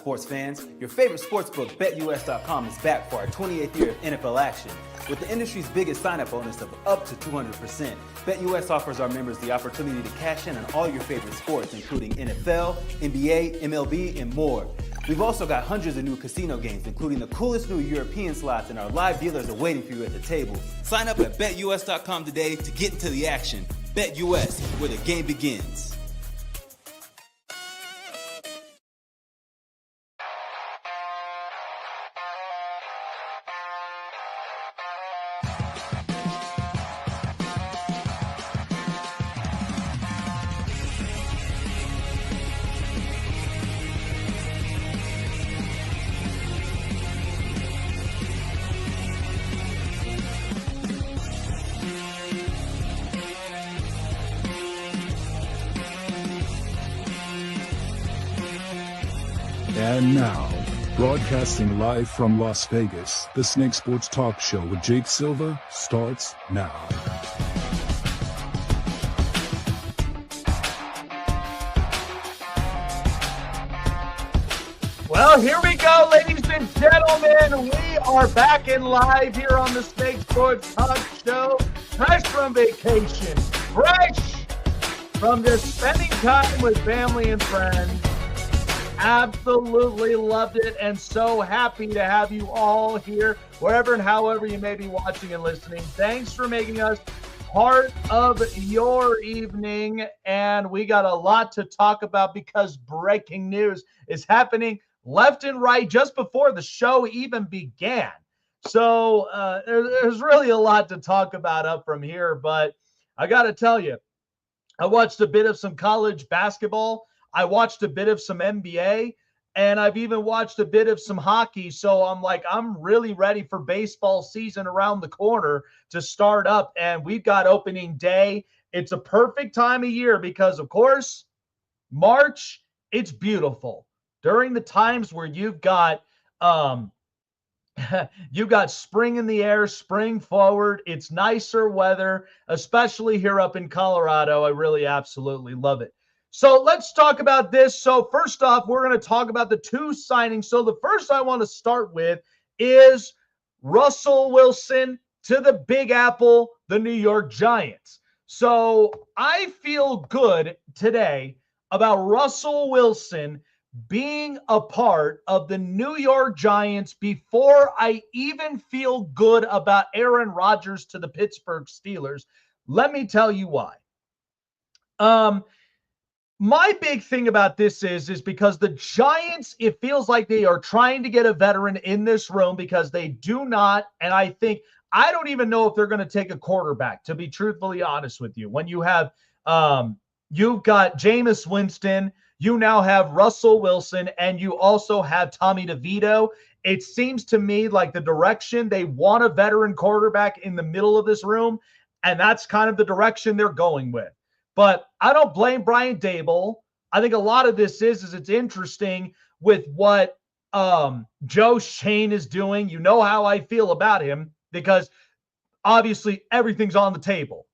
sports fans? Your favorite sportsbook, BetUS.com, is back for our 28th year of NFL action. With the industry's biggest sign-up bonus of up to 200%, BetUS offers our members the opportunity to cash in on all your favorite sports, including NFL, NBA, MLB, and more. We've also got hundreds of new casino games, including the coolest new European slots, and our live dealers are waiting for you at the table. Sign up at BetUS.com today to get into the action. BetUS, where the game begins. And now, broadcasting live from Las Vegas, the Snake Sports Talk Show with Jake Silva starts now. Well, here we go, ladies and gentlemen. We are back in live here on the Snake Sports Talk Show. Fresh from vacation, fresh from just spending time with family and friends. Absolutely loved it, and so happy to have you all here, wherever and however you may be watching and listening. Thanks for making us part of your evening, and we got a lot to talk about because breaking news is happening left and right just before the show even began. So there's really a lot to talk about up from here, but I got to tell you, I watched a bit of some college basketball. I watched a bit of some NBA, and I've even watched a bit of some hockey. So I'm really ready for baseball season around the corner to start up. And we've got opening day. It's a perfect time of year because, of course, March, it's beautiful. During the times where you've got spring in the air, spring forward. It's nicer weather, especially here up in Colorado. I really absolutely love it. So let's talk about this. So first off, we're going to talk about the two signings. So the first I want to start with is Russell Wilson to the Big Apple, the New York Giants. So I feel good today about Russell Wilson being a part of the New York Giants before I even feel good about Aaron Rodgers to the Pittsburgh Steelers. Let me tell you why. My big thing about this is because the Giants, it feels like they are trying to get a veteran in this room because they do not. And I don't even know if they're going to take a quarterback, to be truthfully honest with you. When you have, you've got Jameis Winston, you now have Russell Wilson, and you also have Tommy DeVito. It seems to me like the direction they want a veteran quarterback in the middle of this room, and that's kind of the direction they're going with. But I don't blame Brian Daboll. I think a lot of this is it's interesting with what Joe Shane is doing. You know how I feel about him because obviously everything's on the table.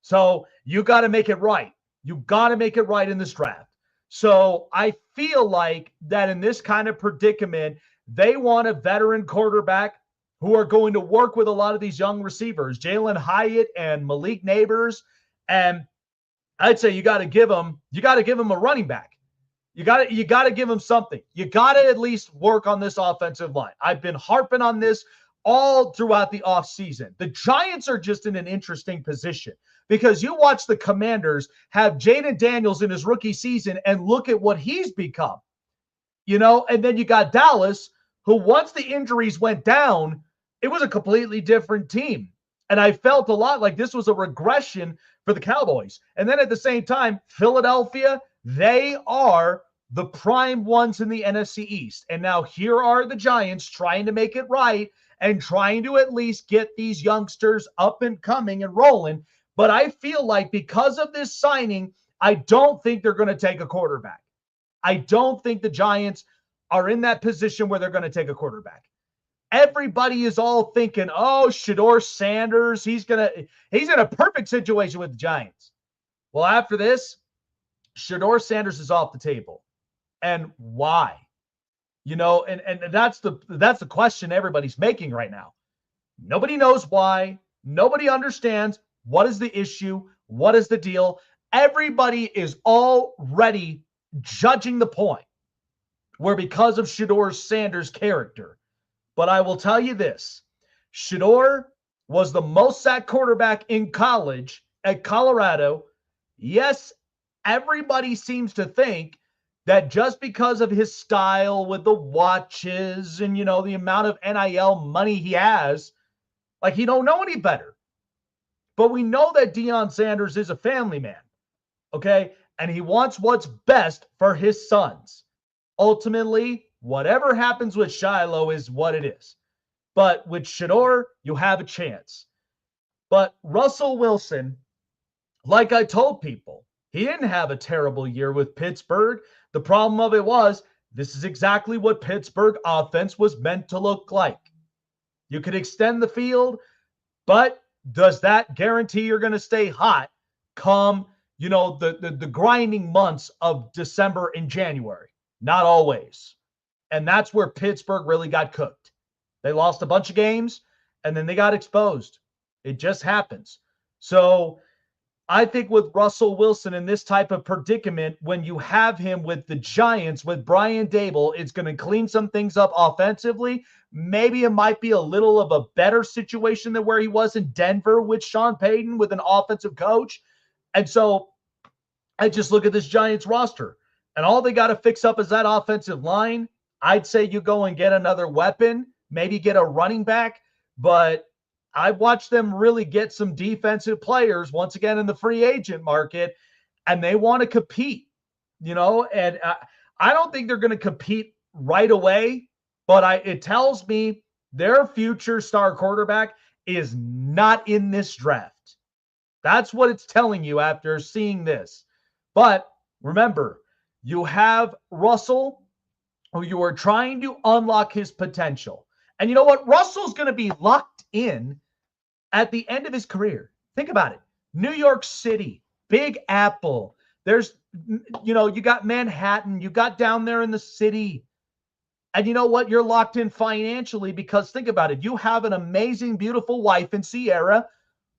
So you got to make it right. You got to make it right in this draft. So I feel like that in this kind of predicament, they want a veteran quarterback who are going to work with a lot of these young receivers, Jalen Hyatt and Malik Neighbors. And I'd say you got to give them a running back. You got to give them something. You got to at least work on this offensive line. I've been harping on this all throughout the offseason. The Giants are just in an interesting position because you watch the Commanders have Jaden Daniels in his rookie season and look at what he's become. And then you got Dallas, who once the injuries went down, it was a completely different team. And I felt a lot like this was a regression for the Cowboys. And then at the same time, Philadelphia, they are the prime ones in the NFC East. And now here are the Giants trying to make it right and trying to at least get these youngsters up and coming and rolling. But I feel like because of this signing, I don't think they're going to take a quarterback. I don't think the Giants are in that position where they're going to take a quarterback. Everybody is all thinking, oh, Shedeur Sanders, he's in a perfect situation with the Giants. Well, after this, Shedeur Sanders is off the table. And why? And that's the question everybody's making right now. Nobody knows why. Nobody understands what is the issue, what is the deal. Everybody is already judging the point where because of Shedeur Sanders' character. But I will tell you this. Shedeur was the most sacked quarterback in college at Colorado. Yes, everybody seems to think that just because of his style with the watches and, the amount of NIL money he has, like he don't know any better. But we know that Deion Sanders is a family man, okay? And he wants what's best for his sons. Ultimately, whatever happens with Shiloh is what it is. But with Shedeur, you have a chance. But Russell Wilson, like I told people, he didn't have a terrible year with Pittsburgh. The problem of it was, this is exactly what Pittsburgh offense was meant to look like. You could extend the field, but does that guarantee you're going to stay hot come, the grinding months of December and January? Not always. And that's where Pittsburgh really got cooked. They lost a bunch of games, and then they got exposed. It just happens. So I think with Russell Wilson in this type of predicament, when you have him with the Giants, with Brian Dable, it's going to clean some things up offensively. Maybe it might be a little of a better situation than where he was in Denver with Sean Payton with an offensive coach. And so I just look at this Giants roster, and all they got to fix up is that offensive line. I'd say you go and get another weapon, maybe get a running back, but I watched them really get some defensive players once again in the free agent market, and they want to compete, and I don't think they're going to compete right away, but it tells me their future star quarterback is not in this draft. That's what it's telling you after seeing this. But remember, you have Russell, who you are trying to unlock his potential. And you know what? Russell's going to be locked in at the end of his career. Think about it. New York City, Big Apple. There's, you got Manhattan. You got down there in the city. And you know what? You're locked in financially because think about it. You have an amazing, beautiful wife in Sierra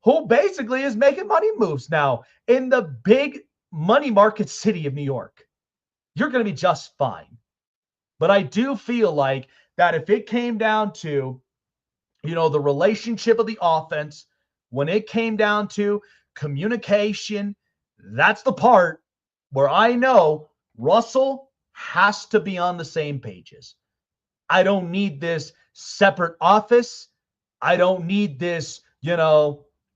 who basically is making money moves now in the big money market city of New York. You're going to be just fine. But I do feel like that if it came down to, the relationship of the offense, when it came down to communication, that's the part where I know Russell has to be on the same pages. I don't need this separate office. I don't need this,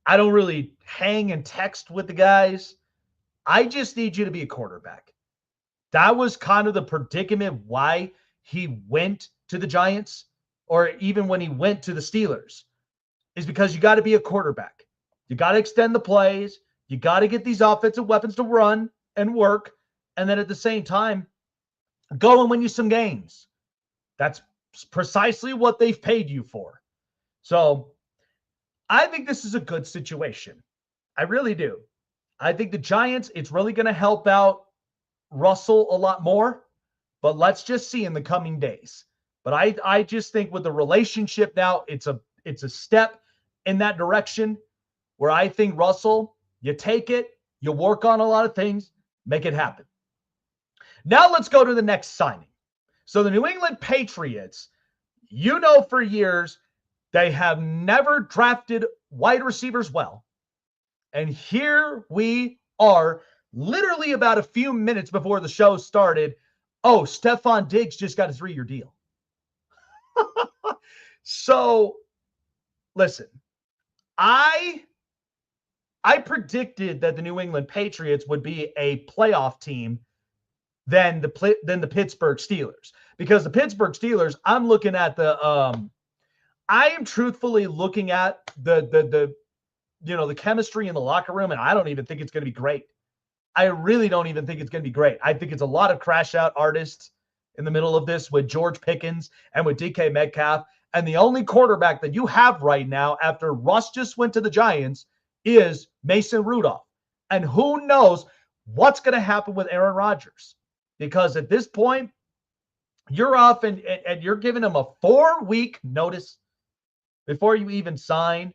I don't really hang and text with the guys. I just need you to be a quarterback. That was kind of the predicament why he went to the Giants, or even when he went to the Steelers, is because you got to be a quarterback. You got to extend the plays. You got to get these offensive weapons to run and work. And then at the same time, go and win you some games. That's precisely what they've paid you for. So I think this is a good situation. I really do. I think the Giants, it's really going to help out Russell a lot more. But let's just see in the coming days. But I just think with the relationship now, it's a step in that direction where I think Russell, you take it, you work on a lot of things, make it happen. Now let's go to the next signing. So the New England Patriots, for years, they have never drafted wide receivers well. And here we are, literally about a few minutes before the show started. Oh, Stephon Diggs just got a 3-year deal. So, listen, I predicted that the New England Patriots would be a playoff team than the Pittsburgh Steelers, because the Pittsburgh Steelers, I'm looking at I am truthfully looking at the chemistry in the locker room, and I don't even think it's going to be great. I really don't even think it's going to be great. I think it's a lot of crash out artists in the middle of this with George Pickens and with DK Metcalf. And the only quarterback that you have right now after Russ just went to the Giants is Mason Rudolph. And who knows what's going to happen with Aaron Rodgers? Because at this point, You're off and you're giving him a 4-week notice before you even sign.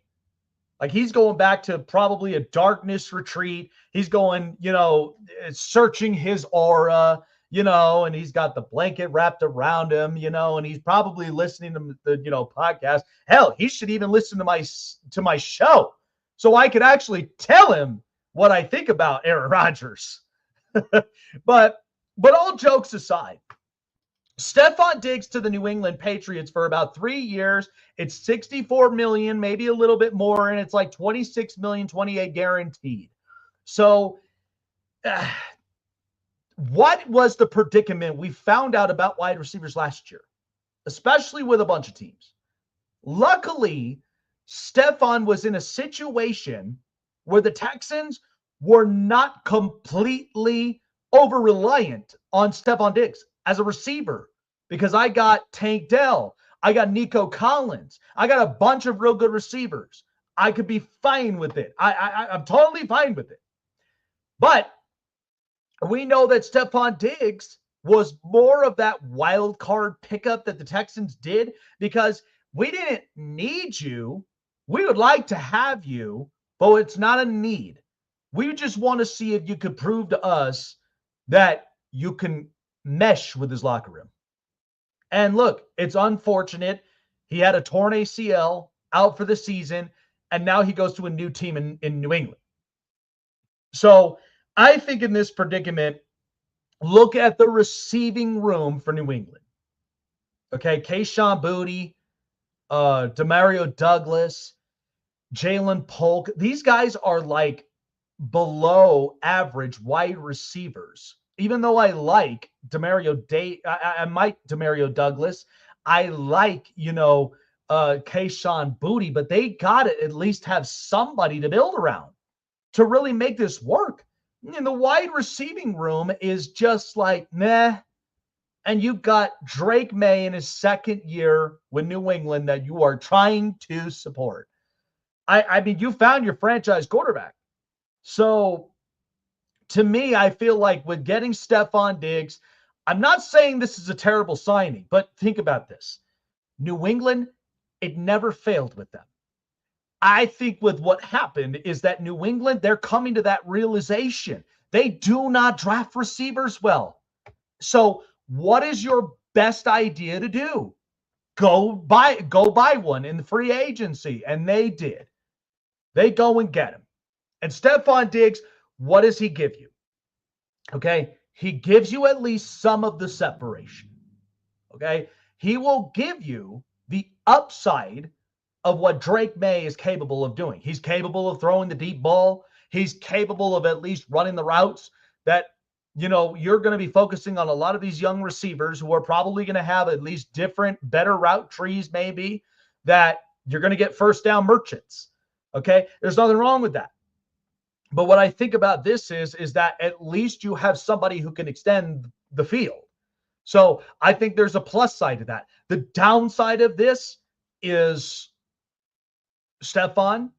Like, he's going back to probably a darkness retreat. He's going, searching his aura, and he's got the blanket wrapped around him, and he's probably listening to the, podcast. Hell, he should even listen to my show so I could actually tell him what I think about Aaron Rodgers. But all jokes aside, Stephon Diggs to the New England Patriots for about 3 years. It's $64 million, maybe a little bit more, and it's like $26 million, 28 guaranteed. So what was the predicament we found out about wide receivers last year, especially with a bunch of teams? Luckily, Stephon was in a situation where the Texans were not completely over-reliant on Stephon Diggs as a receiver, because I got Tank Dell, I got Nico Collins, I got a bunch of real good receivers. I could be fine with it. I'm totally fine with it. But we know that Stephon Diggs was more of that wild card pickup that the Texans did, because we didn't need you. We would like to have you, but it's not a need. We just want to see if you could prove to us that you can mesh with his locker room. And look, it's unfortunate. He had a torn ACL, out for the season, and now he goes to a new team in New England. So I think in this predicament, look at the receiving room for New England. Okay, Kayshon Boutte, Demario Douglas, Jalen Polk. These guys are like below average wide receivers. Even though I like Demario Douglas, I like, Kayshon Boutte, but they got to at least have somebody to build around to really make this work. And the wide receiving room is just like, meh. And you've got Drake May in his second year with New England that you are trying to support. I mean, you found your franchise quarterback. So to me, I feel like with getting Stephon Diggs, I'm not saying this is a terrible signing, but think about this. New England, it never failed with them. I think with what happened is that New England, they're coming to that realization. They do not draft receivers well. So what is your best idea to do? Go buy one in the free agency. And they did. They go and get him. And Stephon Diggs, what does he give you? Okay. He gives you at least some of the separation. Okay. He will give you the upside of what Drake May is capable of doing. He's capable of throwing the deep ball. He's capable of at least running the routes that, you're going to be focusing on a lot of these young receivers who are probably going to have at least different, better route trees, maybe, that you're going to get first down merchants. Okay. There's nothing wrong with that. But what I think about this is that at least you have somebody who can extend the field. So I think there's a plus side to that. The downside of this is Stephon.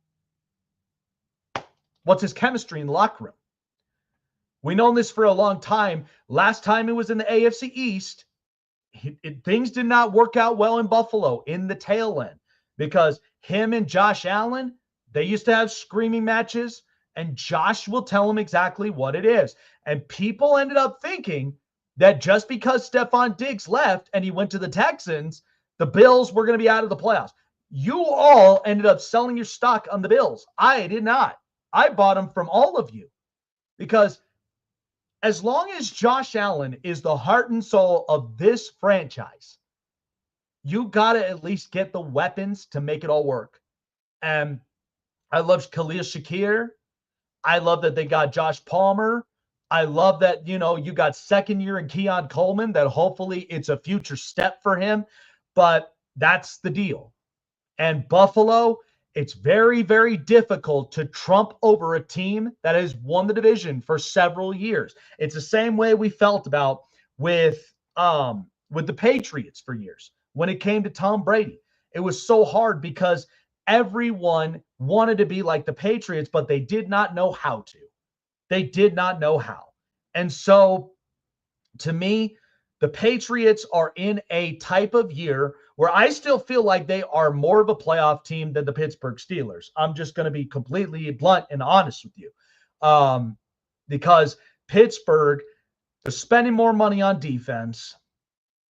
What's his chemistry in the locker room? We've known this for a long time. Last time it was in the AFC East, things did not work out well in Buffalo in the tail end, because him and Josh Allen, they used to have screaming matches, and Josh will tell him exactly what it is. And people ended up thinking that just because Stephon Diggs left and he went to the Texans, the Bills were going to be out of the playoffs. You all ended up selling your stock on the Bills. I did not. I bought them from all of you, because as long as Josh Allen is the heart and soul of this franchise, you got to at least get the weapons to make it all work. And I love Khalil Shakir. I love that they got Josh Palmer. I love that, you got second year in Keon Coleman, that hopefully it's a future step for him. But that's the deal. And Buffalo, it's very, very difficult to trump over a team that has won the division for several years. It's the same way we felt about with the Patriots for years when it came to Tom Brady. It was so hard because everyone wanted to be like the Patriots, but they did not know how to. They did not know how. And so, to me, the Patriots are in a type of year where I still feel like they are more of a playoff team than the Pittsburgh Steelers. I'm just going to be completely blunt and honest with you. Because Pittsburgh is spending more money on defense,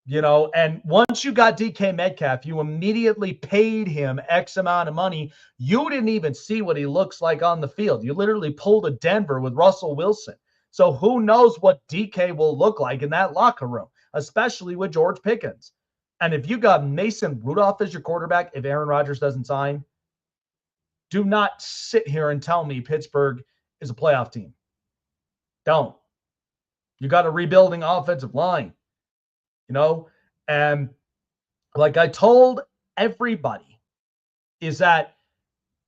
and once you got DK Metcalf, you immediately paid him X amount of money. You didn't even see what he looks like on the field. You literally pulled a Denver with Russell Wilson. So who knows what DK will look like in that locker room, especially with George Pickens. And if you got Mason Rudolph as your quarterback, if Aaron Rodgers doesn't sign, do not sit here and tell me Pittsburgh is a playoff team. Don't. You got a rebuilding offensive line, and like I told everybody is that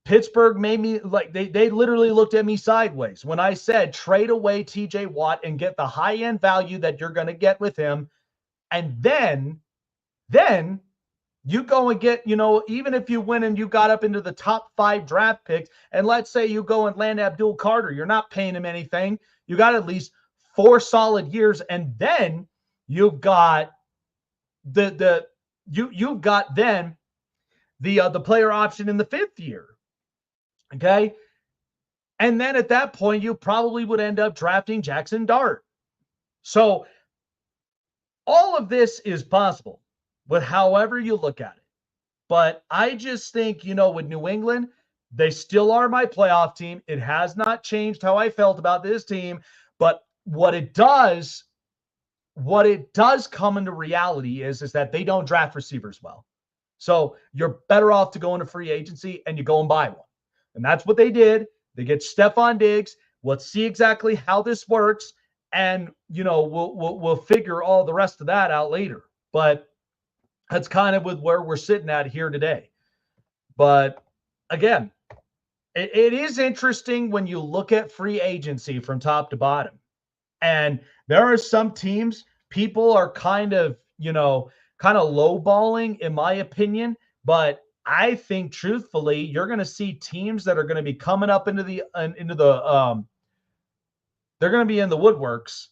Pittsburgh made me like they literally looked at me sideways when I said trade away TJ Watt and get the high-end value that you're going to get with him. And then you go and get, even if you win and you got up into the top 5 draft picks, and let's say you go and land Abdul Carter, you're not paying him anything. You got at least 4 solid years, and then you've got you've got then the player option in the 5th year. Okay. And then at that point, you probably would end up drafting Jackson Dart. So all of this is possible with however you look at it. But I just think, with New England, they still are my playoff team. It has not changed how I felt about this team. But what it does come into reality is that they don't draft receivers well. So you're better off to go into free agency and you go and buy one. And that's what they did. They get Stephon Diggs. Let's see exactly how this works. And, we'll figure all the rest of that out later. But that's kind of with where we're sitting at here today. But again, it is interesting when you look at free agency from top to bottom. And there are some teams, people are kind of lowballing, in my opinion. But I think, truthfully, you're going to see teams that are going to be coming up they're going to be in the woodworks,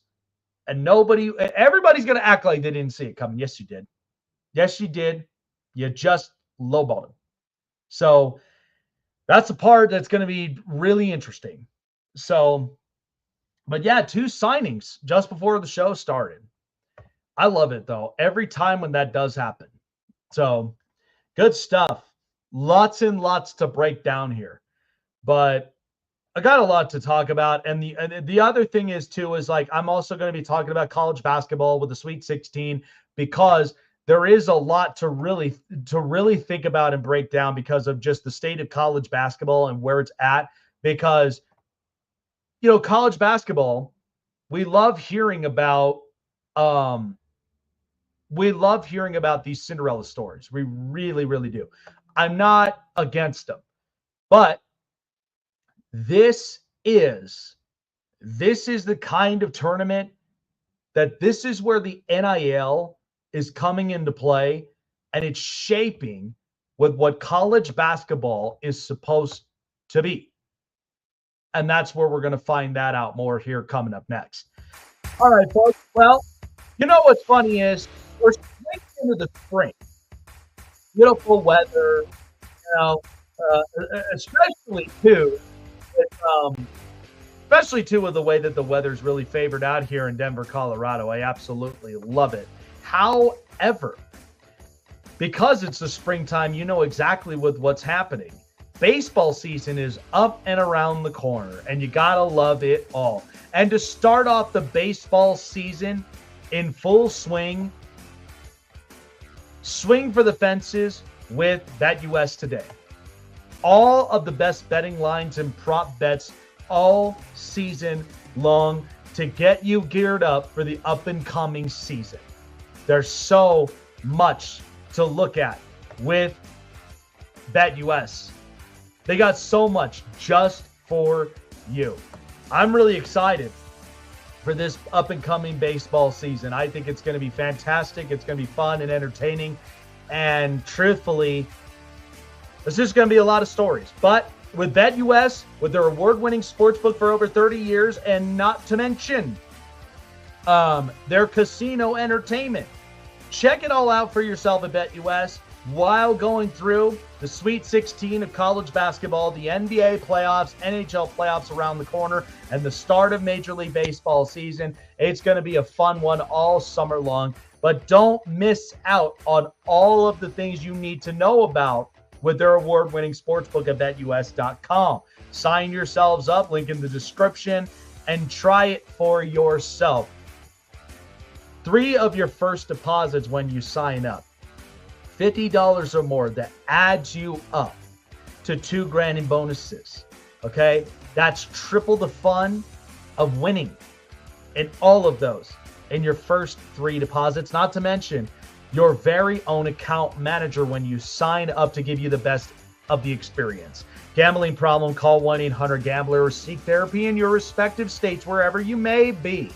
and everybody's going to act like they didn't see it coming. Yes, you did. Yes, you did. You just lowballed them. So that's the part that's going to be really interesting. So, but yeah, 2 signings just before the show started. I love it, though, every time when that does happen. So good stuff. Lots and lots to break down here. But I got a lot to talk about. And the other thing is, too, is like I'm also going to be talking about college basketball with the Sweet 16, because there is a lot to really think about and break down because of just the state of college basketball and where it's at. Because, college basketball, we love hearing about these Cinderella stories. We really, really do. I'm not against them, but this is the kind of tournament that this is where the NIL is coming into play, and it's shaping with what college basketball is supposed to be. And that's where we're going to find that out more here coming up next. All right, folks. Well, what's funny is we're straight into the spring. Beautiful weather, especially too with the way that the weather's really favored out here in Denver, Colorado. I absolutely love it. However, because it's the springtime, you know exactly what's happening. Baseball season is up and around the corner, and you gotta love it all. And to start off the baseball season in full swing, swing for the fences with BetUS today. All of the best betting lines and prop bets all season long to get you geared up for the up-and-coming season. There's so much to look at with BetUS. They got so much just for you. I'm really excited for this up-and-coming baseball season. I think it's going to be fantastic. It's going to be fun and entertaining. And truthfully, there's just going to be a lot of stories. But with BetUS, with their award-winning sportsbook for over 30 years, and not to mention their casino entertainment. Check it all out for yourself at BetUS while going through the Sweet 16 of college basketball, the NBA playoffs, NHL playoffs around the corner, and the start of Major League Baseball season. It's going to be a fun one all summer long, but don't miss out on all of the things you need to know about with their award-winning sportsbook at BetUS.com. Sign yourselves up, link in the description, and try it for yourself. 3 of your first deposits when you sign up, $50 or more, that adds you up to $2,000 in bonuses. Okay? That's triple the fun of winning in all of those in your first 3 deposits, not to mention your very own account manager when you sign up to give you the best of the experience. Gambling problem, call 1-800-GAMBLER or seek therapy in your respective states wherever you may be.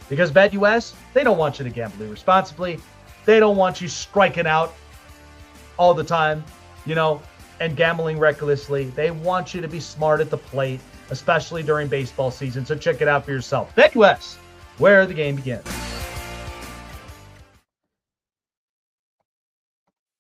Because BetUS, they don't want you to gamble irresponsibly. They don't want you striking out all the time, and gambling recklessly. They want you to be smart at the plate, especially during baseball season. So check it out for yourself. BetUS, where the game begins.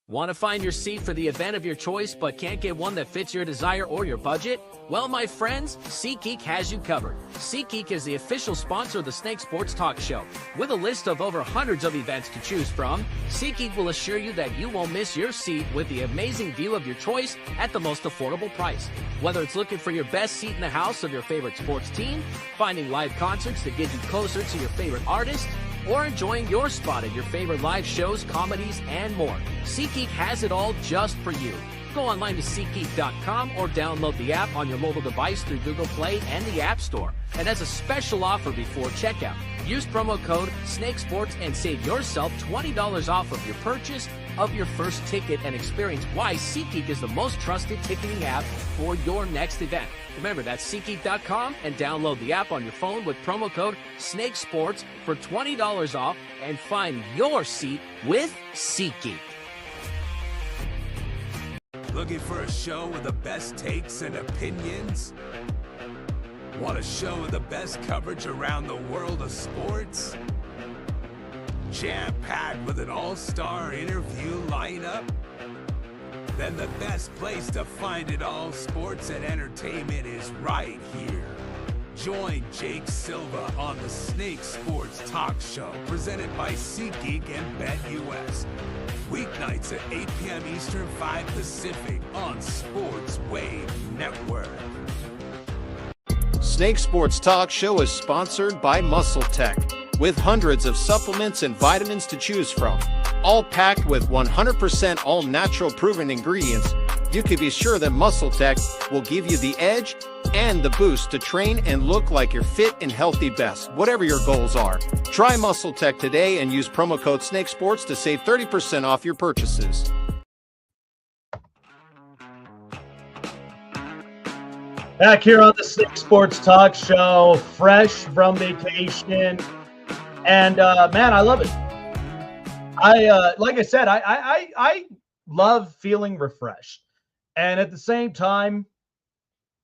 Want to find your seat for the event of your choice but can't get one that fits your desire or your budget? Well, my friends, SeatGeek has you covered. SeatGeek is the official sponsor of the Snake Sports Talk Show. With a list of over hundreds of events to choose from, SeatGeek will assure you that you won't miss your seat with the amazing view of your choice at the most affordable price. Whether it's looking for your best seat in the house of your favorite sports team, finding live concerts that get you closer to your favorite artist, or enjoying your spot at your favorite live shows, comedies, and more, SeatGeek has it all just for you. Go online to SeatGeek.com or download the app on your mobile device through Google Play and the App Store. And as a special offer before checkout, use promo code SNAKESPORTS and save yourself $20 off of your purchase of your first ticket and experience why SeatGeek is the most trusted ticketing app for your next event. Remember, that's SeatGeek.com and download the app on your phone with promo code SNAKESPORTS for $20 off and find your seat with SeatGeek. Looking for a show with the best takes and opinions? Want a show with the best coverage around the world of sports? Jam-packed with an all-star interview lineup? Then the best place to find it all, sports and entertainment, is right here. Join Jake Silva on the Snake Sports Talk Show, presented by SeatGeek and BetUS. Weeknights at 8 p.m. Eastern, 5 Pacific on Sports Wave Network. Snake Sports Talk Show is sponsored by Muscle Tech, with hundreds of supplements and vitamins to choose from, all packed with 100% all-natural proven ingredients. You can be sure that Muscle Tech will give you the edge and the boost to train and look like your fit and healthy best, whatever your goals are. Try Muscle Tech today and use promo code SNAKESPORTS to save 30% off your purchases. Back here on the Snake Sports Talk Show, fresh from vacation. And, man, I love it. Like I said, I love feeling refreshed. And at the same time,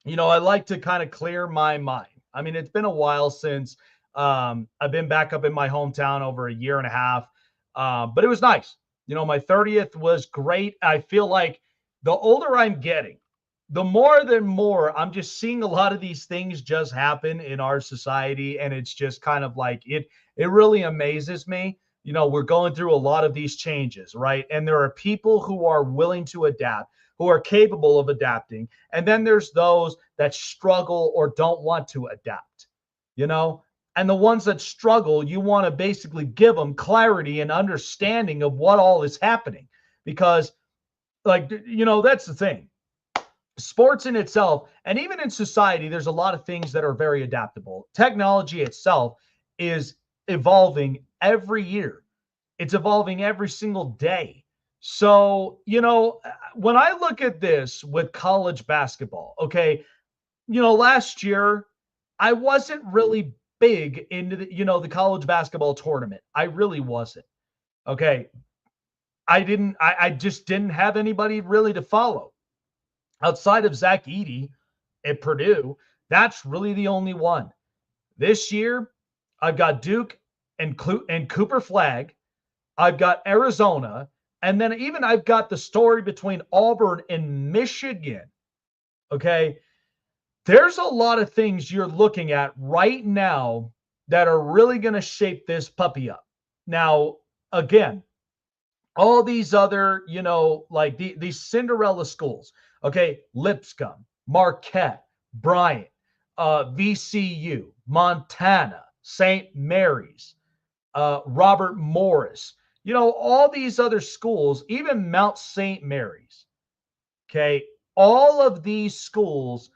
I like to kind of clear my mind. I mean, it's been a while since I've been back up in my hometown, over a year and a half. But it was nice. My 30th was great. I feel like the older I'm getting, the more I'm just seeing a lot of these things just happen in our society. And it's just kind of like it really amazes me. We're going through a lot of these changes, right? And there are people who are willing to adapt, who are capable of adapting. And then there's those that struggle or don't want to adapt, and the ones that struggle, you want to basically give them clarity and understanding of what all is happening. Because that's the thing. Sports in itself, and even in society, there's a lot of things that are very adaptable. Technology itself is evolving every year. It's evolving every single day. So, when I look at this with college basketball, okay, last year I wasn't really big into the college basketball tournament. I really wasn't. Okay. I just didn't have anybody really to follow outside of Zach Edey at Purdue. That's really the only one. This year, I've got Duke and Cooper Flag. I've got Arizona. And then even I've got the story between Auburn and Michigan. Okay. There's a lot of things you're looking at right now that are really going to shape this puppy up. Now, again, all these other, like these Cinderella schools, okay, Lipscomb, Marquette, Bryant, VCU, Montana, St. Mary's, Robert Morris, all these other schools, even Mount St. Mary's, okay, all of these schools,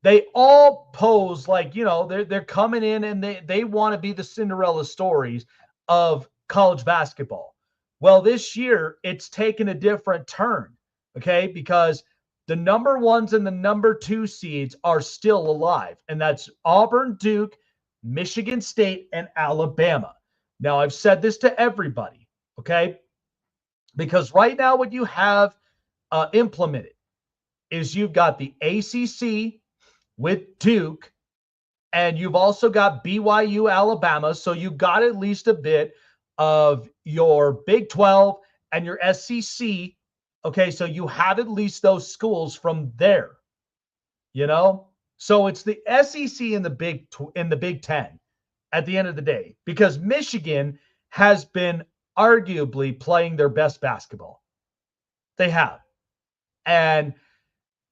they all pose like, they're coming in and they want to be the Cinderella stories of college basketball. Well, this year it's taken a different turn, okay, because the number ones and the number 2 seeds are still alive, and that's Auburn, Duke, Michigan State, and Alabama. Now, I've said this to everybody, okay, because right now what you have implemented is you've got the ACC with Duke, and you've also got BYU, Alabama, so you got at least a bit of your Big 12 and your SEC. Okay, so you have at least those schools from there, So it's the SEC in the Big 10 at the end of the day, because Michigan has been arguably playing their best basketball. They have. And,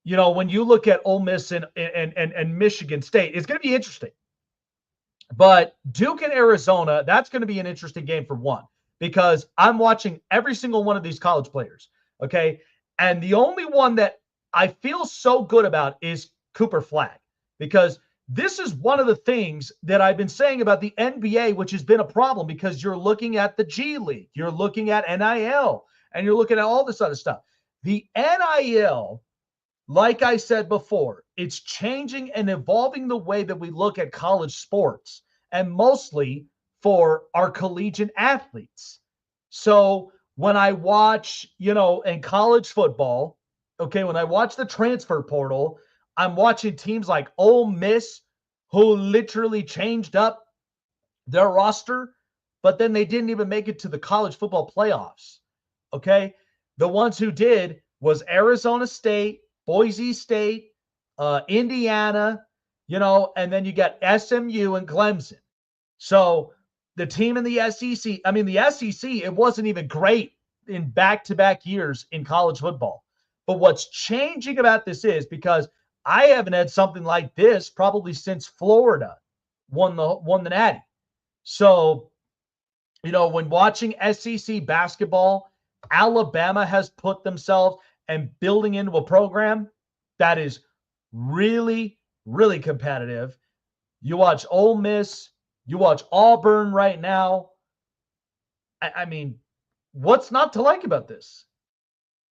when you look at Ole Miss and Michigan State, it's going to be interesting. But Duke and Arizona, that's going to be an interesting game for one, because I'm watching every single one of these college players, okay? And the only one that I feel so good about is Cooper Flag, because this is one of the things that I've been saying about the NBA, which has been a problem, because you're looking at the G League, you're looking at NIL, and you're looking at all this other stuff. The NIL, like I said before, it's changing and evolving the way that we look at college sports, and mostly for our collegiate athletes. So when I watch, in college football, okay, when I watch the transfer portal, I'm watching teams like Ole Miss, who literally changed up their roster, but then they didn't even make it to the college football playoffs. Okay. The ones who did was Arizona State, Boise State, Indiana, and then you got SMU and Clemson. So the team in the SEC, the SEC, it wasn't even great in back-to-back years in college football. But what's changing about this is, because I haven't had something like this probably since Florida won the Natty. So, when watching SEC basketball, Alabama has put themselves and building into a program that is really, really competitive. You watch Ole Miss, you watch Auburn right now. I mean, what's not to like about this?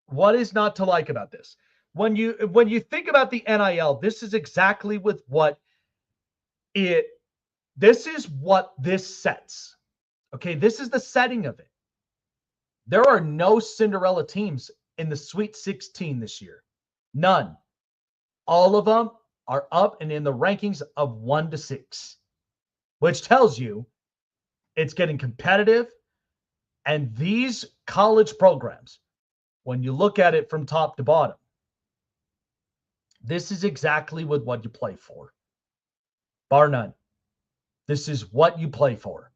What is not to like about this? When you think about the NIL, this is exactly what this sets. Okay, this is the setting of it. There are no Cinderella teams in the Sweet 16 this year. None. All of them are up and in the rankings of 1 to 6, which tells you it's getting competitive. And these college programs, when you look at it from top to bottom, this is exactly what you play for. Bar none. This is what you play for.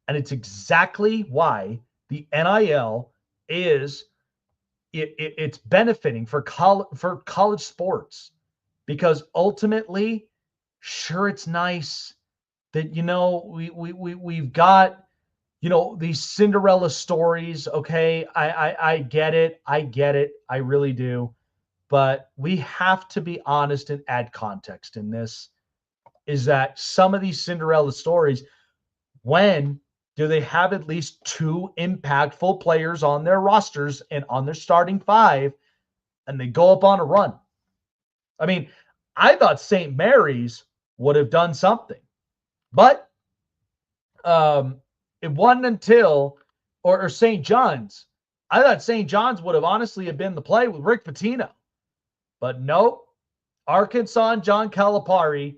And it's exactly why the NIL is it's benefiting for college sports, because ultimately, sure, it's nice that we've got these Cinderella stories. Okay, I get it, I really do, but we have to be honest and add context in this. Is that some of these Cinderella stories, when do they have at least 2 impactful players on their rosters and on their starting 5, and they go up on a run? I mean, I thought St. Mary's would have done something, but it wasn't until, or St. John's. I thought St. John's would have honestly have been the play with Rick Pitino, but nope. Arkansas and John Calipari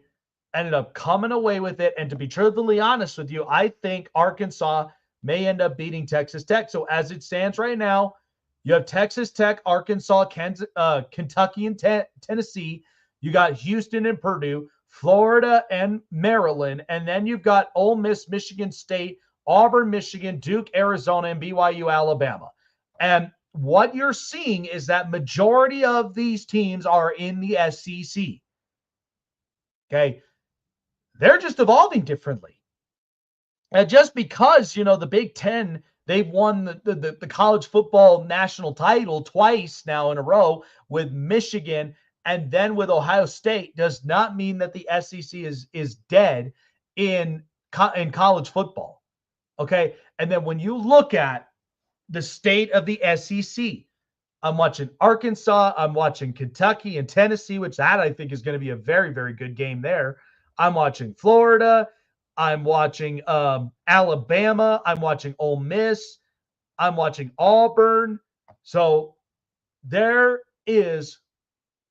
ended up coming away with it. And to be truthfully honest with you, I think Arkansas may end up beating Texas Tech. So as it stands right now, you have Texas Tech, Arkansas, Kentucky, and Tennessee. You got Houston and Purdue, Florida and Maryland. And then you've got Ole Miss, Michigan State, Auburn, Michigan, Duke, Arizona, and BYU, Alabama. And what you're seeing is that majority of these teams are in the SEC. Okay. They're just evolving differently. And just because, the Big Ten, they've won the college football national title twice now in a row with Michigan and then with Ohio State does not mean that the SEC is dead in college football. Okay. And then when you look at the state of the SEC, I'm watching Arkansas, I'm watching Kentucky and Tennessee, which that I think is going to be a very, very good game there. I'm watching Florida. I'm watching Alabama. I'm watching Ole Miss. I'm watching Auburn. So there is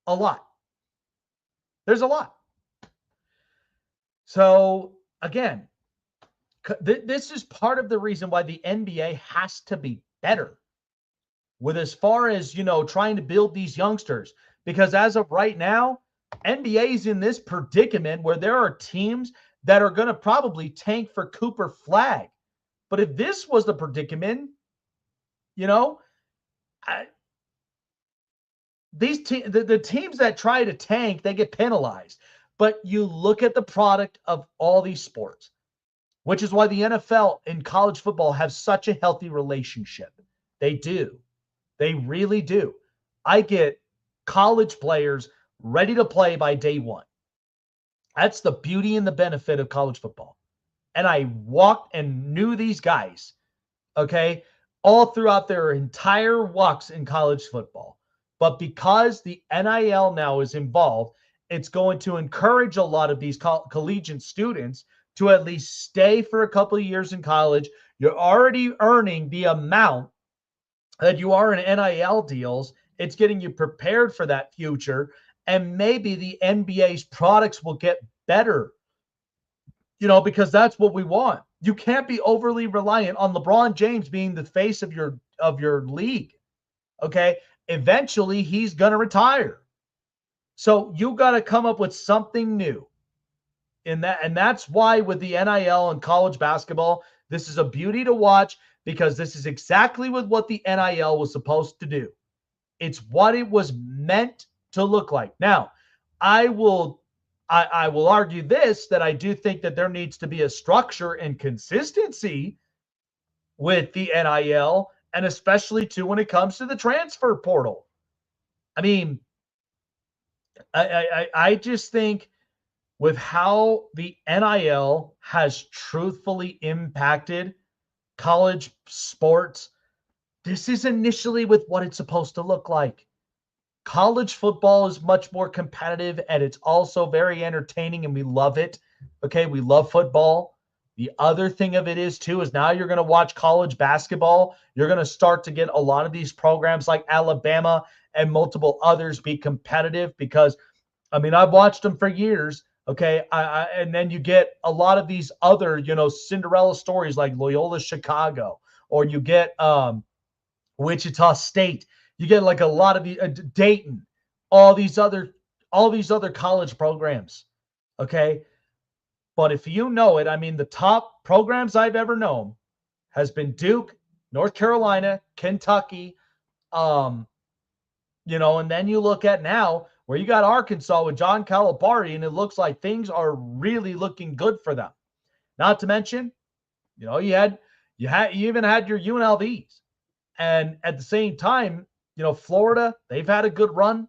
a lot. There's a lot. So again, this is part of the reason why the NBA has to be better with as far as, trying to build these youngsters. Because as of right now, NBA is in this predicament where there are teams that are going to probably tank for Cooper Flag. But if this was the predicament, the teams that try to tank, they get penalized. But you look at the product of all these sports, which is why the NFL and college football have such a healthy relationship. They do. They really do. I get college players ready to play by day one. That's the beauty and the benefit of college football. And I walked and knew these guys, okay, all throughout their entire walks in college football. But because the NIL now is involved, it's going to encourage a lot of these collegiate students to at least stay for a couple of years in college. You're already earning the amount that you are in NIL deals. It's getting you prepared for that future. And maybe the NBA's products will get better, because that's what we want. You can't be overly reliant on LeBron James being the face of your league. Okay. Eventually he's going to retire. So you got to come up with something new in that. And that's why with the NIL and college basketball, this is a beauty to watch because this is exactly what the NIL was supposed to do. It's what it was meant to look like. Now, I will argue this, that I do think that there needs to be a structure and consistency with the NIL, and especially too when it comes to the transfer portal. I mean, I just think with how the NIL has truthfully impacted college sports, this is initially with what it's supposed to look like. College football is much more competitive and it's also very entertaining and we love it. Okay, we love football. The other thing of it is too is now you're going to watch college basketball. You're going to start to get a lot of these programs like Alabama and multiple others be competitive because, I've watched them for years. Okay, and then you get a lot of these other, Cinderella stories like Loyola Chicago, or you get Wichita State. You get like a lot of the Dayton, all these other college programs. Okay. But if you know it, the top programs I've ever known has been Duke, North Carolina, Kentucky, and then you look at now where you got Arkansas with John Calipari, and it looks like things are really looking good for them. Not to mention, you even had your UNLVs. And at the same time, Florida, they've had a good run.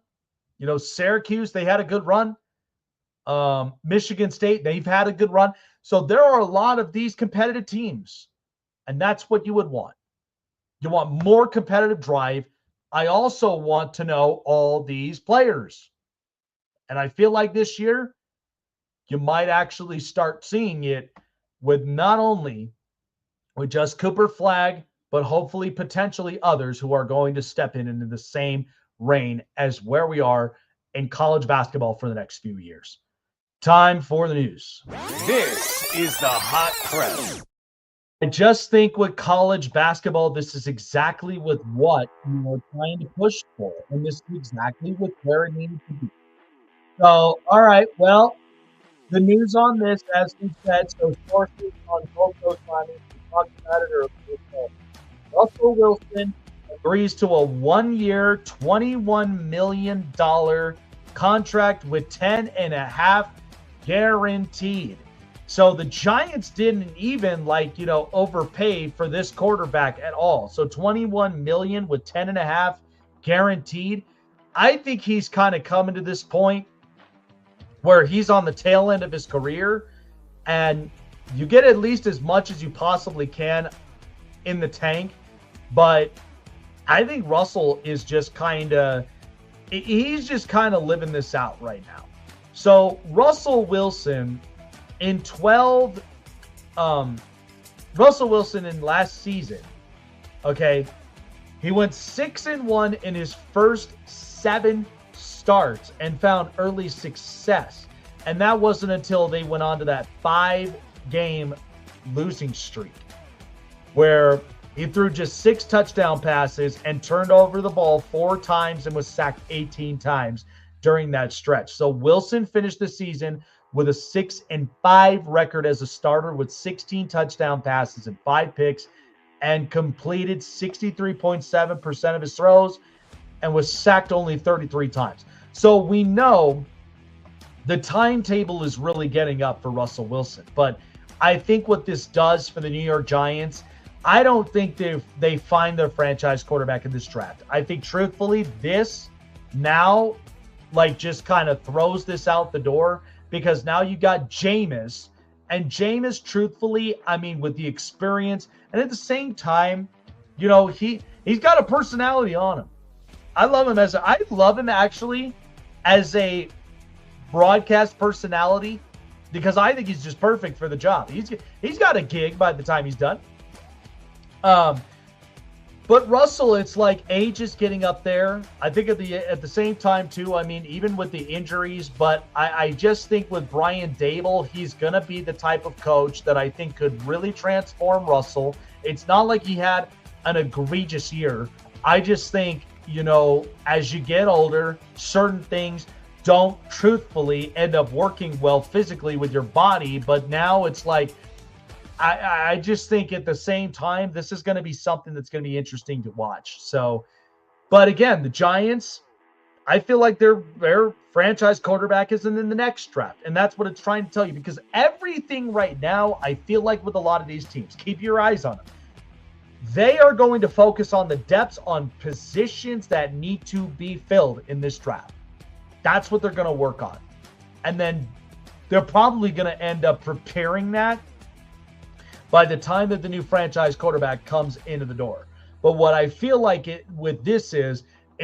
Syracuse, they had a good run. Michigan State, they've had a good run. So there are a lot of these competitive teams, and that's what you would want. You want more competitive drive. I also want to know all these players. And I feel like this year, you might actually start seeing it with not only with just Cooper Flag, but hopefully potentially others who are going to step into the same reign as where we are in college basketball for the next few years. Time for the news. This is the hot press. I just think with college basketball, this is exactly with what you are trying to push for. And this is exactly with where it needs to be. So, all right, well, the news on this, as we said, so sources on both those signings, we talked about it earlier. Russell Wilson agrees to a 1-year, $21 million contract with 10.5 guaranteed. So the Giants didn't even overpay for this quarterback at all. So 21 million with 10.5 guaranteed. I think he's kind of coming to this point where he's on the tail end of his career, and you get at least as much as you possibly can in the tank. But I think Russell is just he's just kind of living this out right now. So Russell Wilson in last season, okay, he went 6-1 in his first 7 starts and found early success. And that wasn't until they went on to that 5-game losing streak where he threw just 6 touchdown passes and turned over the ball 4 times and was sacked 18 times during that stretch. So Wilson finished the season with a 6-5 record as a starter with 16 touchdown passes and 5 picks, and completed 63.7% of his throws and was sacked only 33 times. So we know the timetable is really getting up for Russell Wilson. But I think what this does for the New York Giants, I don't think they find their franchise quarterback in this draft. I think truthfully this now just kind of throws this out the door, because now you got Jameis, and Jameis, truthfully, I mean, with the experience, and at the same time, he's got a personality on him. I love him actually as a broadcast personality, because I think he's just perfect for the job. He's got a gig by the time he's done. But Russell, it's like age is getting up there. I think at the same time too, I mean, even with the injuries, but I just think with Brian Daboll, he's going to be the type of coach that I think could really transform Russell. It's not like he had an egregious year. I just think, as you get older, certain things don't truthfully end up working well physically with your body. But now it's like, I just think at the same time, this is going to be something that's going to be interesting to watch. So, but again, the Giants, I feel like their franchise quarterback is in the next draft. And that's what it's trying to tell you, because everything right now, I feel like with a lot of these teams, keep your eyes on them. They are going to focus on the depths on positions that need to be filled in this draft. That's what they're going to work on. And then they're probably going to end up preparing that by the time that the new franchise quarterback comes into the door. But what I feel like with this is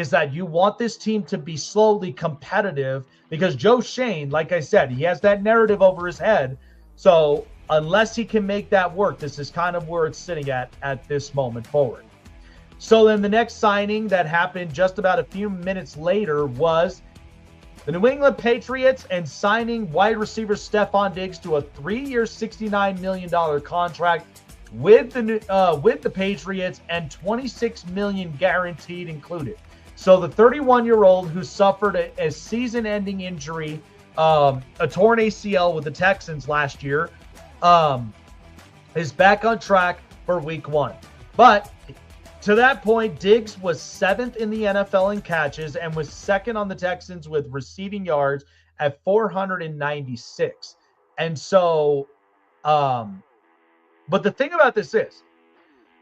that you want this team to be slowly competitive, because Joe Shane, like I said, he has that narrative over his head. So unless he can make that work, this is kind of where it's sitting at this moment forward. So then the next signing that happened just about a few minutes later was the New England Patriots and signing wide receiver Stephon Diggs to a 3-year, $69 million contract with the Patriots, and $26 million guaranteed included. So the 31-year-old who suffered a season-ending injury, a torn ACL with the Texans last year, is back on track for Week 1. But to that point, Diggs was 7th in the NFL in catches and was 2nd on the Texans with receiving yards at 496. And so, but the thing about this is,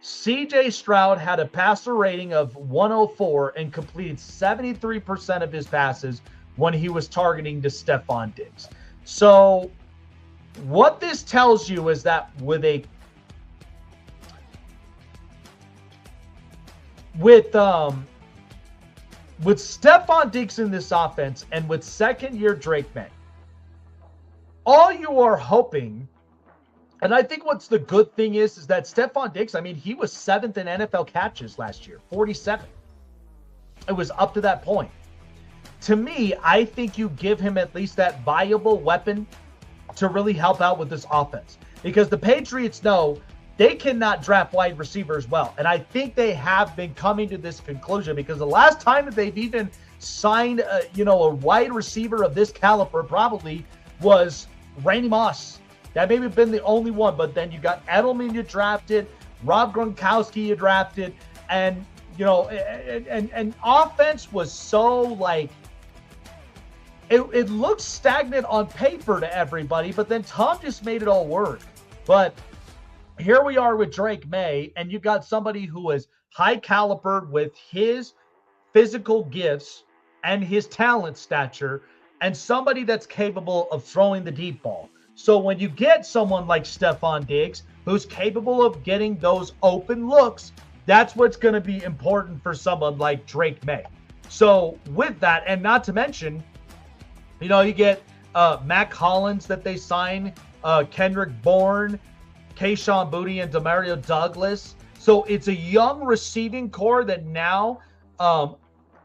CJ Stroud had a passer rating of 104 and completed 73% of his passes when he was targeting to Stephon Diggs. So what this tells you is that with Stephon Diggs in this offense, and with second-year Drake May, all you are hoping, and I think what's the good thing is that Stephon Diggs, I mean, he was 7th in NFL catches last year, 47. It was up to that point. to me, I think you give him at least that viable weapon to really help out with this offense. Because the Patriots know they cannot draft wide receivers well. And I think they have been coming to this conclusion, because the last time that they've even signed a wide receiver of this caliber probably was Randy Moss. That may have been the only one, but then you got Edelman you drafted, Rob Gronkowski you drafted, and and offense was so like it looked stagnant on paper to everybody, but then Tom just made it all work. But here we are with Drake May, and you got somebody who is high caliber with his physical gifts and his talent stature, and somebody that's capable of throwing the deep ball. So when you get someone like Stephon Diggs, who's capable of getting those open looks, that's what's going to be important for someone like Drake May. So with that, and not to mention, you get Mac Hollins that they sign, Kendrick Bourne, Kayshon Boutte, and Demario Douglas. So it's a young receiving core that now,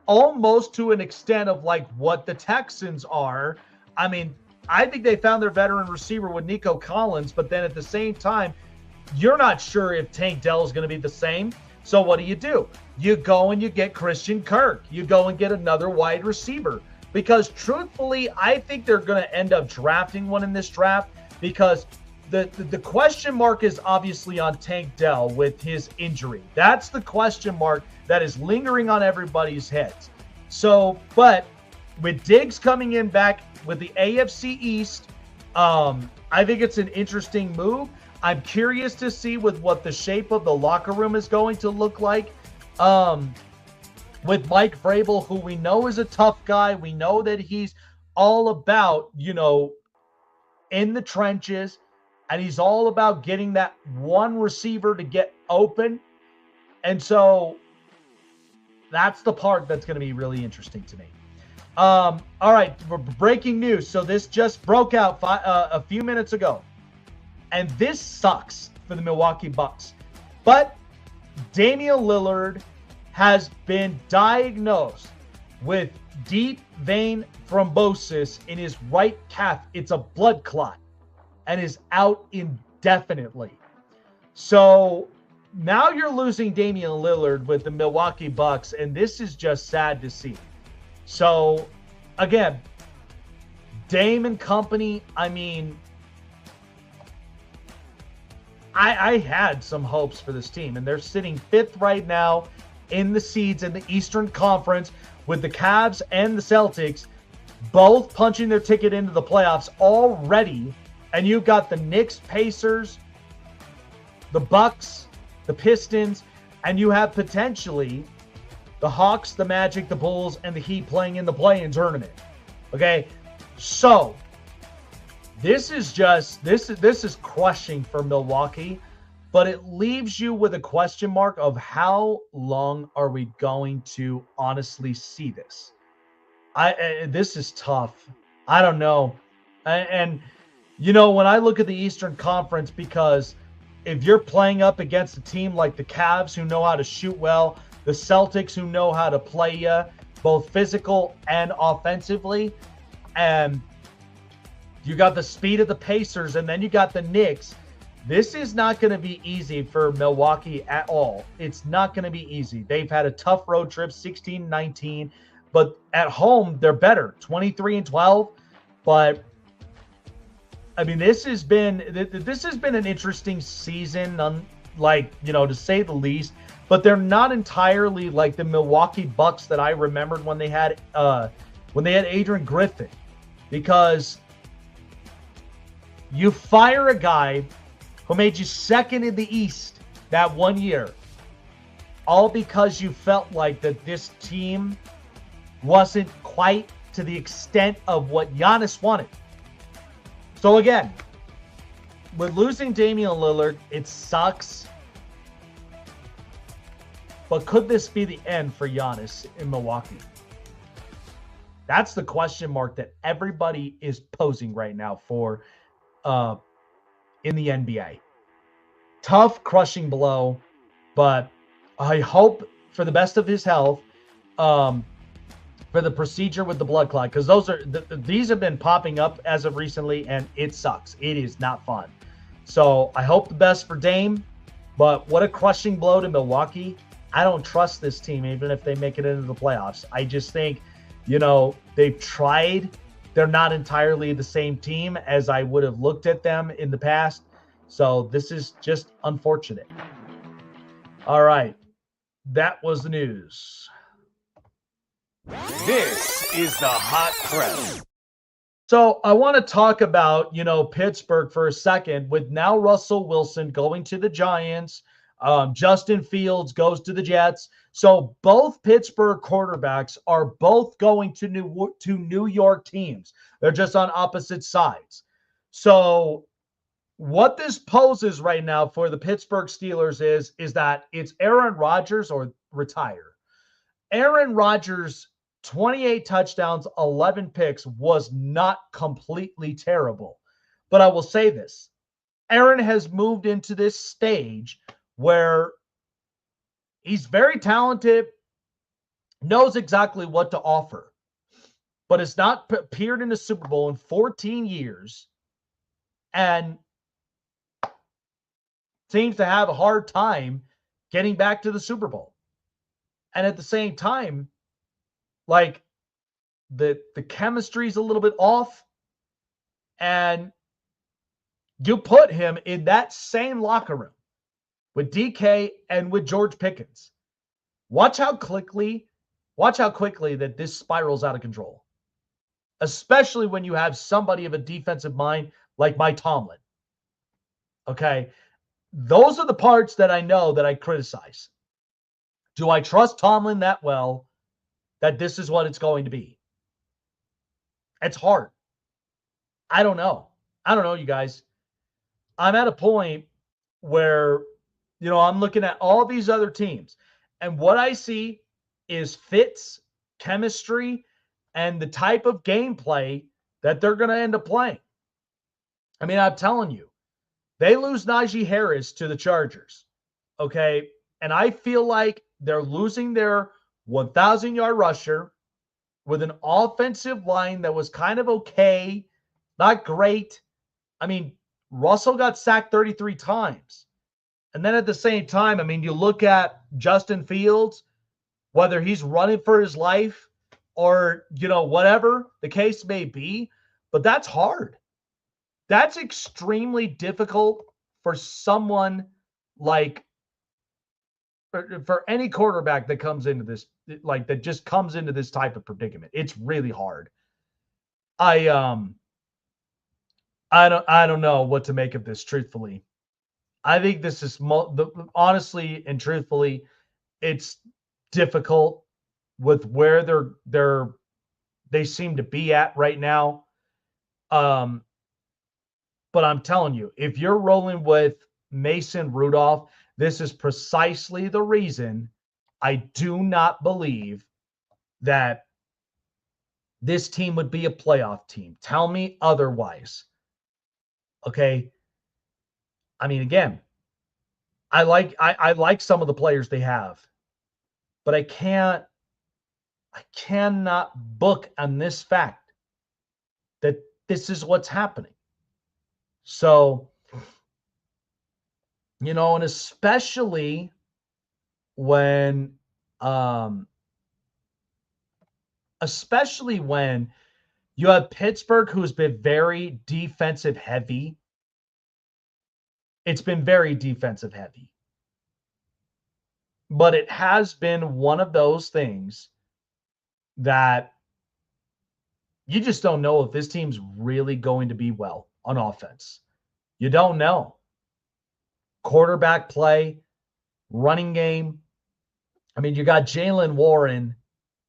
almost to an extent of like what the Texans are. I mean, I think they found their veteran receiver with Nico Collins, but then at the same time, you're not sure if Tank Dell is going to be the same. So what do? You go and you get Christian Kirk. You go and get another wide receiver. Because truthfully, I think they're going to end up drafting one in this draft, because the question mark is obviously on Tank Dell with his injury. That's the question mark that is lingering on everybody's heads. So, but with Diggs coming in back with the AFC East, I think it's an interesting move. I'm curious to see with what the shape of the locker room is going to look like. With Mike Vrabel, who we know is a tough guy. We know that he's all about, in the trenches, and he's all about getting that one receiver to get open. And so that's the part that's going to be really interesting to me. All right, breaking news. So this just broke out a few minutes ago. And this sucks for the Milwaukee Bucks. But Damian Lillard has been diagnosed with deep vein thrombosis in his right calf. It's a blood clot and is out indefinitely. So now you're losing Damian Lillard with the Milwaukee Bucks, and this is just sad to see. So again, Dame and company, I mean, I had some hopes for this team, and they're sitting 5th right now in the seeds in the Eastern Conference, with the Cavs and the Celtics both punching their ticket into the playoffs already. And you've got the Knicks, Pacers, the Bucks, the Pistons, and you have potentially the Hawks, the Magic, the Bulls, and the Heat playing in the play-in tournament. Okay, so this is crushing for Milwaukee. But it leaves you with a question mark of how long are we going to honestly see this? This is tough. I don't know. And when I look at the Eastern Conference, because if you're playing up against a team like the Cavs, who know how to shoot well, the Celtics, who know how to play you, both physical and offensively, and you got the speed of the Pacers, and then you got the Knicks. This is not going to be easy for Milwaukee at all. It's not going to be easy. They've had a tough road trip, 16-19, but at home they're better, 23-12. But I mean, this has been an interesting season, to say the least. But they're not entirely like the Milwaukee Bucks that I remembered when they had Adrian Griffin, because you fire a guy who made you 2nd in the East that one year, all because you felt like that this team wasn't quite to the extent of what Giannis wanted. So again, with losing Damian Lillard, it sucks. But could this be the end for Giannis in Milwaukee? That's the question mark that everybody is posing right now for in the NBA. Tough, crushing blow, but I hope for the best of his health, for the procedure with the blood clot, because these have been popping up as of recently, and it sucks. It is not fun. So I hope the best for Dame, but what a crushing blow to Milwaukee. I don't trust this team, even if they make it into the playoffs. I just think, they've tried. They're not entirely the same team as I would have looked at them in the past. So this is just unfortunate. All right. That was the news. This is the Hot Press. So I want to talk about, Pittsburgh for a second, with now Russell Wilson going to the Giants. Justin Fields goes to the Jets. So both Pittsburgh quarterbacks are both going to New York teams. They're just on opposite sides. So what this poses right now for the Pittsburgh Steelers is that it's Aaron Rodgers or retire. Aaron Rodgers, 28 touchdowns, 11 picks, was not completely terrible. But I will say this. Aaron has moved into this stage where he's very talented, knows exactly what to offer, but has not appeared in a Super Bowl in 14 years and seems to have a hard time getting back to the Super Bowl. And at the same time, like the chemistry is a little bit off, and you put him in that same locker room with DK and with George Pickens. Watch how quickly that this spirals out of control, especially when you have somebody of a defensive mind like Mike Tomlin. Okay, those are the parts that I know that I criticize. Do I trust Tomlin that well that this is what it's going to be? It's hard. I don't know, you guys. I'm at a point where, I'm looking at all these other teams, and what I see is fits, chemistry, and the type of gameplay that they're going to end up playing. I mean, I'm telling you, they lose Najee Harris to the Chargers, okay? And I feel like they're losing their 1,000-yard rusher with an offensive line that was kind of okay, not great. I mean, Russell got sacked 33 times. And then at the same time, I mean, you look at Justin Fields, whether he's running for his life or, whatever the case may be, but that's hard. That's extremely difficult for someone like, for any quarterback that comes into this, like that just comes into this type of predicament. It's really hard. I don't know what to make of this, truthfully. I think this is honestly and truthfully, it's difficult with where they seem to be at right now. But I'm telling you, if you're rolling with Mason Rudolph, this is precisely the reason I do not believe that this team would be a playoff team. Tell me otherwise. Okay. I mean, again, I like some of the players they have, but I cannot book on this fact that this is what's happening. So, and especially when you have Pittsburgh, who's been very defensive heavy. It's been very defensive heavy. But it has been one of those things that you just don't know if this team's really going to be well on offense. You don't know. Quarterback play, running game. I mean, you got Jaylen Warren,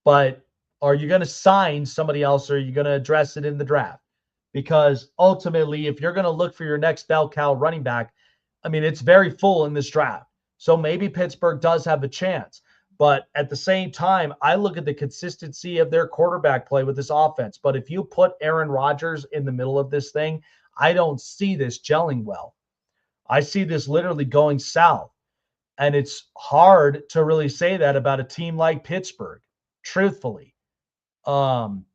but are you going to sign somebody else, or are you going to address it in the draft? Because ultimately, if you're going to look for your next bell cow running back, I mean, it's very full in this draft. So maybe Pittsburgh does have a chance. But at the same time, I look at the consistency of their quarterback play with this offense. But if you put Aaron Rodgers in the middle of this thing, I don't see this gelling well. I see this literally going south. And it's hard to really say that about a team like Pittsburgh, truthfully. Again,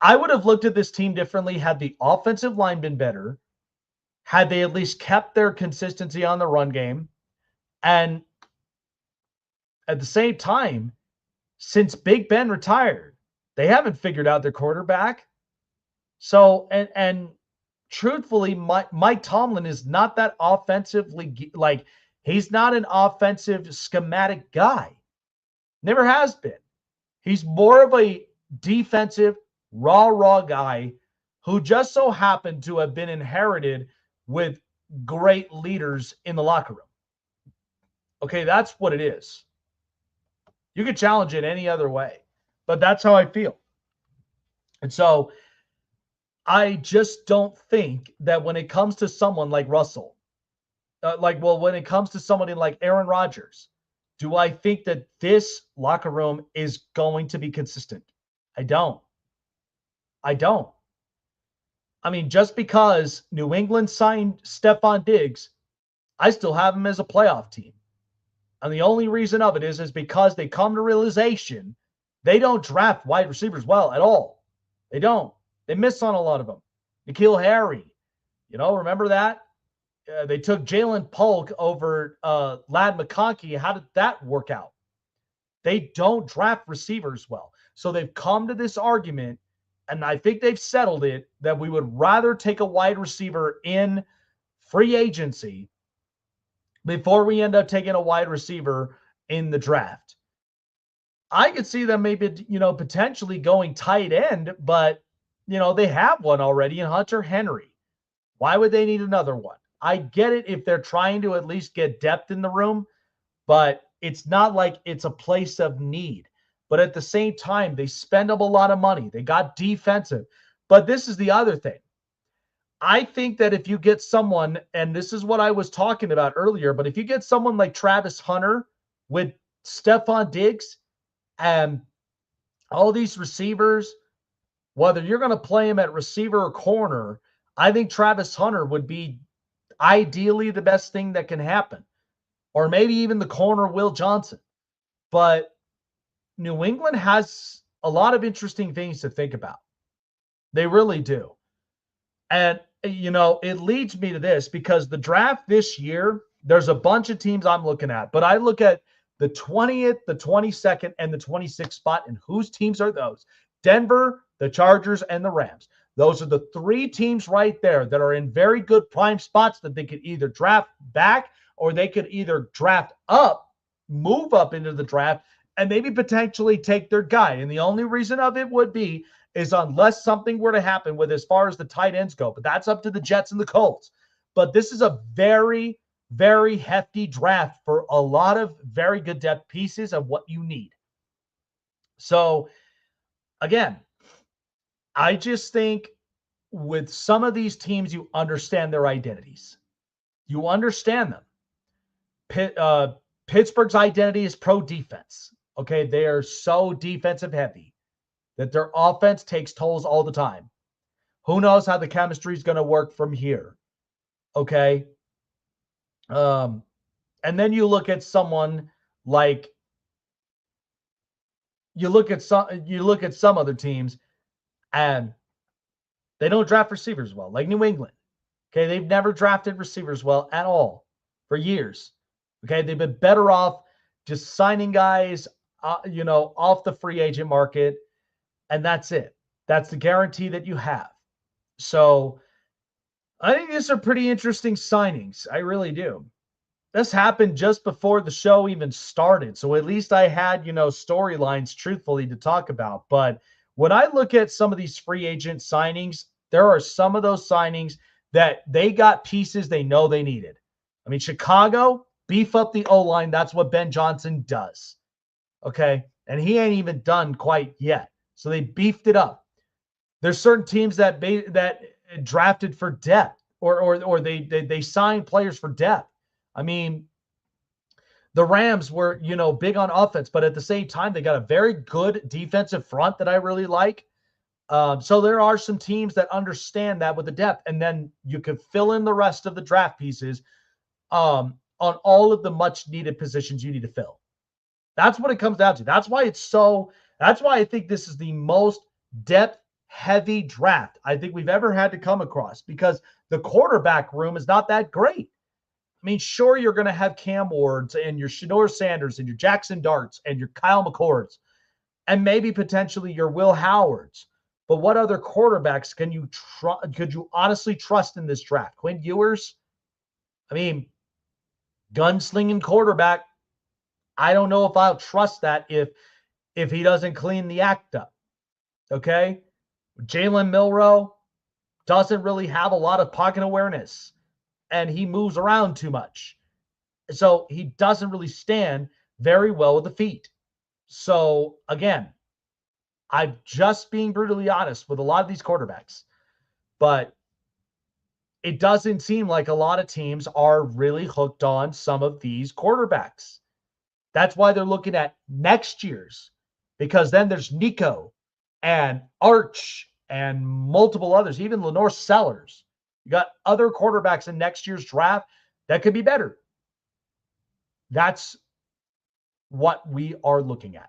I would have looked at this team differently had the offensive line been better, had they at least kept their consistency on the run game. And at the same time, since Big Ben retired, they haven't figured out their quarterback. So, and truthfully, Mike Tomlin is not that offensively, like, he's not an offensive schematic guy. Never has been. He's more of a defensive, raw guy who just so happened to have been inherited with great leaders in the locker room. Okay, that's what it is. You could challenge it any other way, but that's how I feel. And so I just don't think that when it comes to someone like Russell, when it comes to somebody like Aaron Rodgers, do I think that this locker room is going to be consistent? I don't. I mean, just because New England signed Stephon Diggs, I still have him as a playoff team. And the only reason of it is because they come to realization they don't draft wide receivers well at all. They don't. They miss on a lot of them. N'Keal Harry, remember that? They took Jalen Polk over Ladd McConkey. How did that work out? They don't draft receivers well. So they've come to this argument, and I think they've settled it, that we would rather take a wide receiver in free agency before we end up taking a wide receiver in the draft. I could see them maybe, potentially going tight end, but, they have one already in Hunter Henry. Why would they need another one? I get it if they're trying to at least get depth in the room, but it's not like it's a place of need. But at the same time, they spend up a lot of money. They got defensive. But this is the other thing. I think that if you get someone, and this is what I was talking about earlier, but if you get someone like Travis Hunter with Stephon Diggs and all these receivers, whether you're going to play him at receiver or corner, I think Travis Hunter would be ideally the best thing that can happen. Or maybe even the corner Will Johnson. But New England has a lot of interesting things to think about. They really do. And, it leads me to this, because the draft this year, there's a bunch of teams I'm looking at. But I look at the 20th, the 22nd, and the 26th spot. And whose teams are those? Denver, the Chargers, and the Rams. Those are the three teams right there that are in very good prime spots that they could either draft back, or they could either draft up, move up into the draft, and maybe potentially take their guy. And the only reason of it would be is unless something were to happen with as far as the tight ends go. But that's up to the Jets and the Colts. But this is a very, very hefty draft for a lot of very good depth pieces of what you need. So, again, I just think with some of these teams, you understand their identities. You understand them. Pittsburgh's identity is pro defense. Okay, they are so defensive heavy that their offense takes tolls all the time. Who knows how the chemistry is going to work from here? Okay. And then you look at someone like you look at some other teams, and they don't draft receivers well, like New England. Okay, they've never drafted receivers well at all for years. Okay, they've been better off just signing guys, off the free agent market, and that's it. That's the guarantee that you have. So I think these are pretty interesting signings. I really do. This happened just before the show even started, so at least I had, storylines, truthfully, to talk about. But when I look at some of these free agent signings, there are some of those signings that they got pieces they know they needed. I mean, Chicago, beef up the O-line. That's what Ben Johnson does. Okay? And he ain't even done quite yet. So they beefed it up. There's certain teams that drafted for depth, or they signed players for depth. I mean, the Rams were, big on offense, but at the same time, they got a very good defensive front that I really like. So there are some teams that understand that with the depth, and then you can fill in the rest of the draft pieces on all of the much needed positions you need to fill. That's what it comes down to. That's why I think this is the most depth-heavy draft I think we've ever had to come across, because the quarterback room is not that great. I mean, sure, you're going to have Cam Wards and your Shador Sanders and your Jackson Darts and your Kyle McCords and maybe potentially your Will Howards. But what other quarterbacks could you honestly trust in this draft? Quinn Ewers? I mean, gunslinging quarterback. I don't know if I'll trust that if he doesn't clean the act up. Okay? Jalen Milroe doesn't really have a lot of pocket awareness, and he moves around too much. So he doesn't really stand very well with the feet. So again, I'm just being brutally honest with a lot of these quarterbacks, but it doesn't seem like a lot of teams are really hooked on some of these quarterbacks. That's why they're looking at next year's, because then there's Nico and Arch and multiple others, even Lenore Sellers. You got other quarterbacks in next year's draft that could be better. That's what we are looking at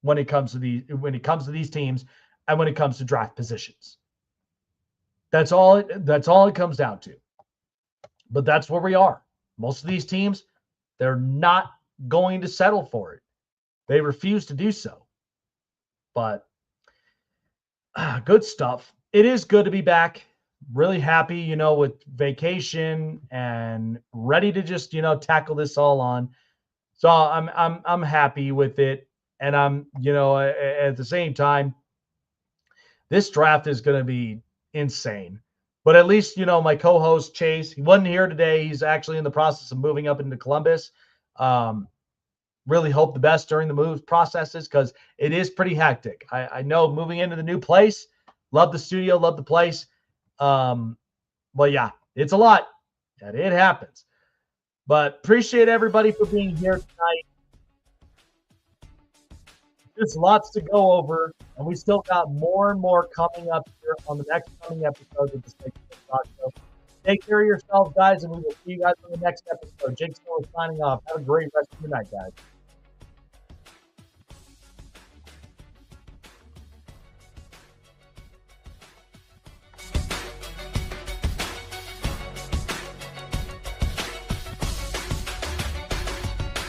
when it comes to these teams and when it comes to draft positions. That's all it comes down to. But that's where we are. Most of these teams, they're not going to settle for it. They refuse to do so. But good stuff. It is good to be back. Really happy, with vacation and ready to just, tackle this all on. So I'm happy with it. And I'm, at the same time, this draft is going to be insane. But at least, my co-host Chase, he wasn't here today. He's actually in the process of moving up into Columbus. Really hope the best during the move processes, because it is pretty hectic. I know moving into the new place, love the studio, love the place. But yeah, it's a lot. And it happens. But appreciate everybody for being here tonight. There's lots to go over, and we still got more and more coming up here on the next coming episode of the Snake Sports Talk Show. Take care of yourselves, guys, and we will see you guys on the next episode. Jake Silva signing off. Have a great rest of your night, guys.